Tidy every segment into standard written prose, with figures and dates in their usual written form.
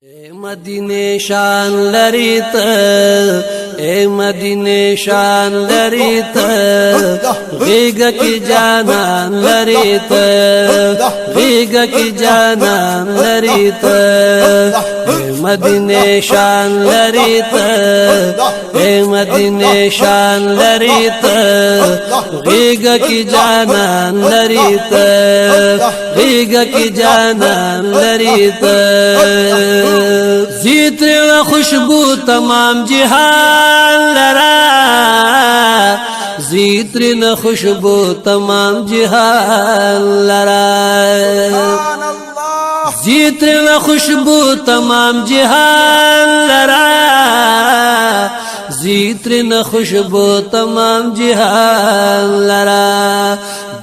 مدینه شان لري ته اے مدینه شان لري ته غیګ کی جانان لري ته غیګ کی جانان لري ته مدینه شان لري ته اے مدینه شان لري ته غیګ کی جانان لري ته غیګ کی جانان لري ته زیتر و خوشبو تمام جہان لرا زیتر و خوشبو تمام جہان لرا زیتر و خوشبو تمام جہان لرا زیتر و خوشبو تمام جہان لرا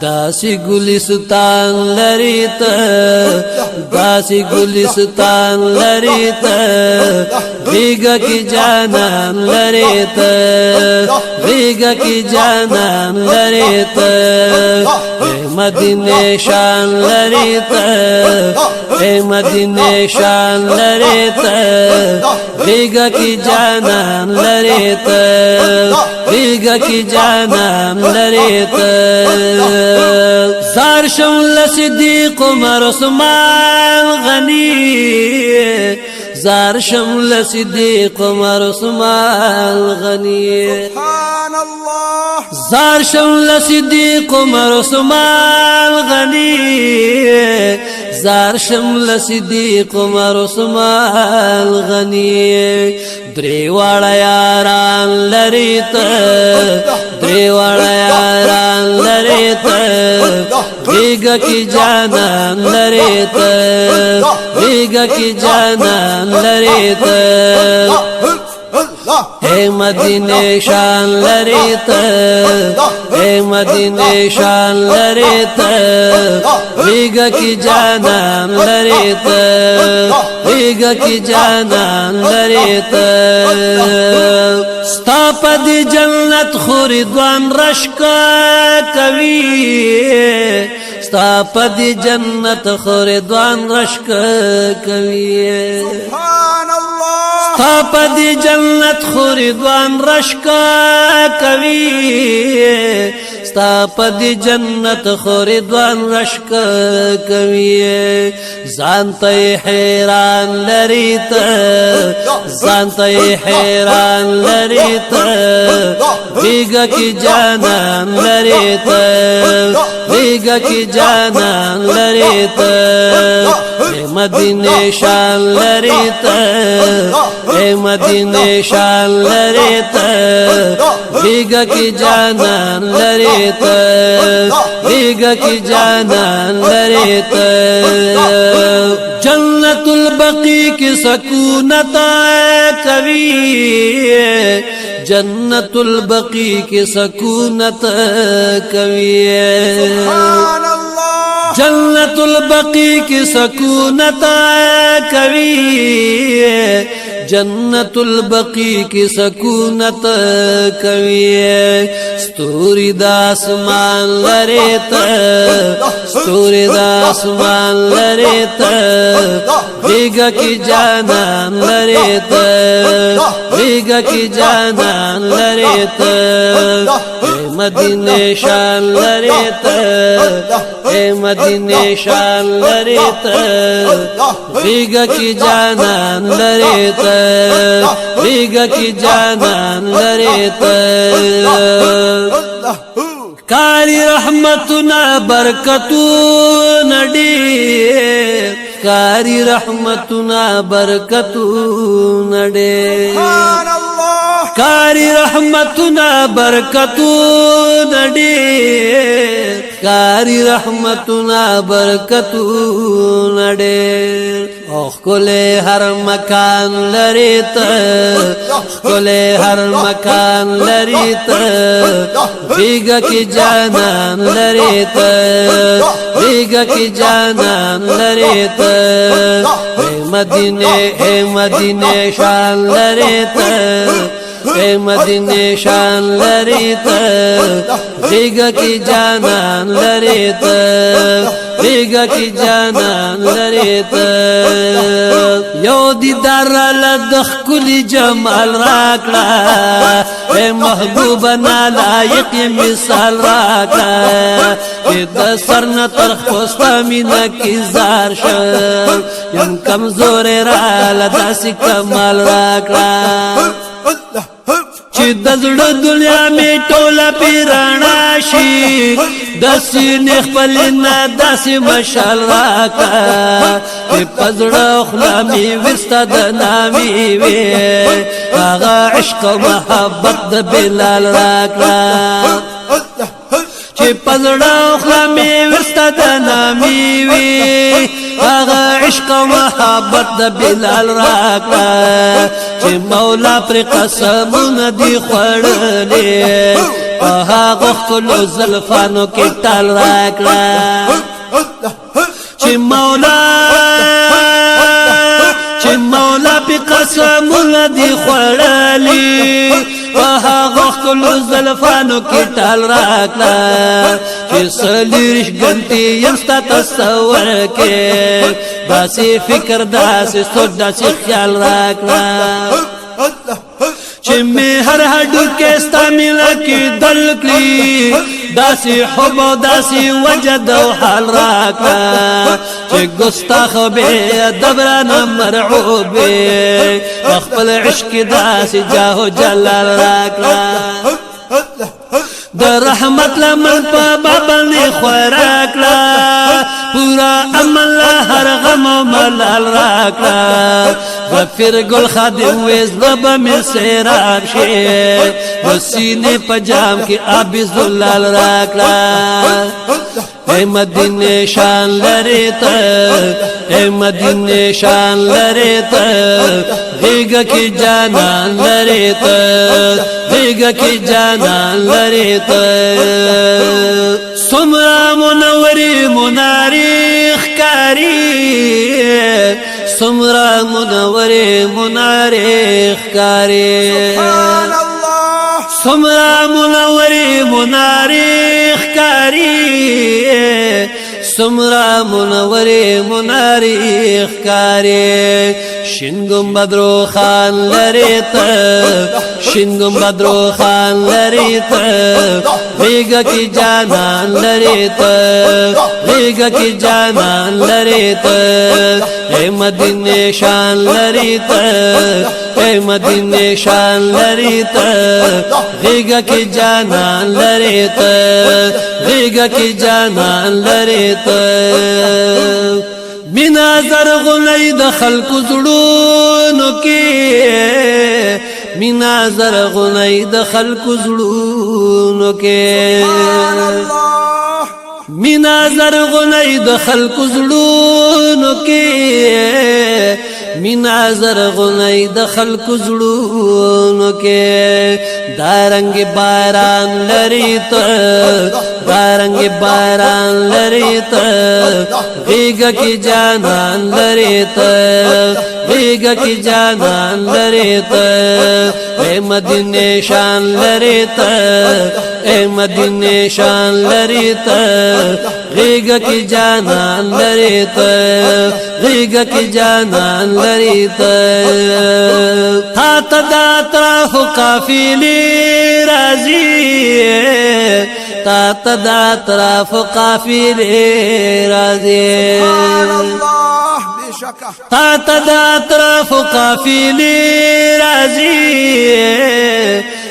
داسی گلستان لري ته داسی گلستان لري ته غیګ کی جانان لري ته غیګ کی جانان لري ته مدینه شان لري ته مدینه شان لري ته غیګ کی جانان لري ته غیګ کی جانان لري ته زار شمل صدیق عمر عثمان غنی زار شمل صدیق عمر عثمان غنی سبحان الله زار شمل صدیق عمر عثمان غنی زار شمل صدیق عمر عثمان غنی درې واړه یاران لري ته درې واړه یاران لري ته غیګ کی جانان لري ته غیګ کی جانان لري ته اے مدینه شان لري ته اے مدینه شان لري ته غیګ کی جانان لري ته غیګ کی جانان لري ته ستا پدی جنت خوردوان رشک کوي ستا پدی جنت خوردوان رشک کوي سبحان الله ستا پدی جنت خوردوان رشک کوي ستا پدی جنت خوردوان رشک کوي ځان ته حیران لري ته ځان ته حیران لري ته غیګ کی جانان لري ته غیګ کی جانان لري ته مدینه شان لري ته مدینه شان لري ته غیګ کی جانان لري ته غیګ کی جانان لري ته جنت البقیع کی سکونت کوي جنت البقیع کی سکونت کوي سبحان اللہ جنت البقیع کی سکونت کوي جنت البقیع کی سکونت کوي ستوري د اسمان لري ته ستوري د اسمان لري ته غیګ کی جانان لري ته غیګ کی جانان لري ته مدینه شان لري ته مدینه شان لري ته غیګ کی جانان لري ته غیګ کی جانان لري ته کاری رحمتنا برکتنا ډېر کاری رحمتنا برکتنا ډېر سبحان الله کاری رحمتنا برکتنا ډېر کاری رحمتنا برکتنا ډېر او کله هر مکان لري ته کله هر مکان لري ته غیګ کی جانان لري ته غیګ کی جانان لري ته مدینه شان لري ته مدینه شان لري ته غیګ کی جانان لري ته غیگا کی جانان لري ته یو دیدار لدخ کلی جمال راکړه اے محبوب نالایق مثال راکړه د سر نه تر خوستا مینا کی زار شه یم کمزور را لداسې کمال راکړه چې د زړه دنیا می ټوله پیرانا شي د سینې خپل نه داسې مشال راکړه چې په زړه خوله مې وستا د نامې وې هغه عشق او محبت د بلال راکړه چې په زړه خوله مې وستا د نامې وې هغه عشق او محبت د بلال راکړه چې مولا پر قسمونه دی خوړلې په هغه خپلو زلفانو کې ټال راکړه چې مولا پر قسمونه دی خوړلې په هغه خپلو زلفانو کې ټال راکړه چې سلیریش ګنټې یم ستا تصور کې داسې فکر داسې سوچ داسې خیال راکړه چې مې هر هډوکی ستا مینه کې دل کړي داسې حب او داسې وجد او حال راکړه چې ګستاخ بې ادب رانه مرعوب وې خپل عشق داسې جاه و جلال راکړه د رحمت لمن په بابلې خوراکړه پورا امن هر غم او ملال راکړه غفر ګل خادم وېز لبه مې سیراب شي د سینې په جام کې آبي زلال راکړه اے مدینه شان لري ته اے مدینه شان لري ته غیگا کی جانان لري ته غیگا کی جانان لري ته سمرا منوری مناریخ کاری سمرا منوری مناریخ کاری سمرا منوری مناریخ کاری سمرا منوری مناریخ کاری شنگم بدرو خان لري ته شنگم بدرو خان لري ته غیگا کی جانان لري ته غیگا کی جانان لري ته اے مدینه شان لري ته اے مدینه شان لري ته غیگا کی جانان لري ته غیگا کی جانان لري ته مینا زرغونی د خلکو زړونو کې مینا زرغونی د خلکو زړونو کې مینا زرغونی د خلکو زړونو کې مینا زرغونی د خلکو زړونو کې دارنګ باران لري ته دارنګ باران لري ته غیگا کی جانان لري ته غیگا کی جانان لري ته اے مدینه شان لري ته اے مدینه شان لري ته غیگا کی جانان لري ته غیگا کی جانان لري ته تا تدا طرف قافلی رازی تا تدا طرف قافلی رازی تا تدا طرف قافلی رازی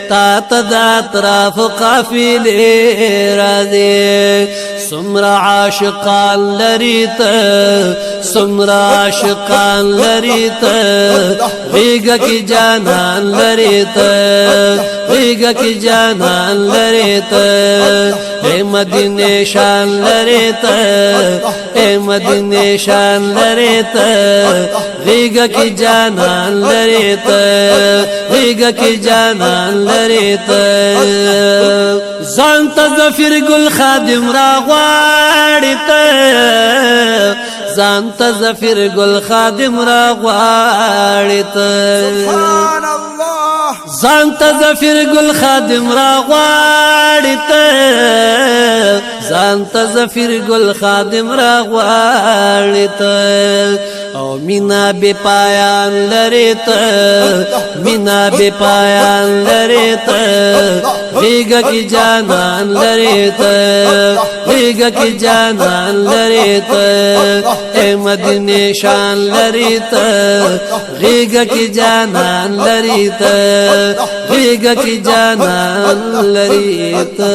تا تدا طرف قافلی رازی سمرا عاشقان لري ته سمرا عاشقان لري ته غیگا کی جانان لري ته غیگا کی جانان لري ته اے مدینه شان لري ته اے مدینه شان لري ته غیگا کی جانان لري ته غیگا کی جانان لري ته ځان ته ظفر ګل خادم را غواړي ته ځان ته ظفر ګل خادم را غواړي ته زانت زفیر گل خادم را غواړي ته زانت زفیر گل خادم را غواړي ته او مینا بے پایان لري ته مینا بے پایان لري ته غیږه کې جانان لري ته غیږه کې جانان لري ته اے مدینه شان لري ته غیږه کې جانان لري ته غیږه کې جانان لري ته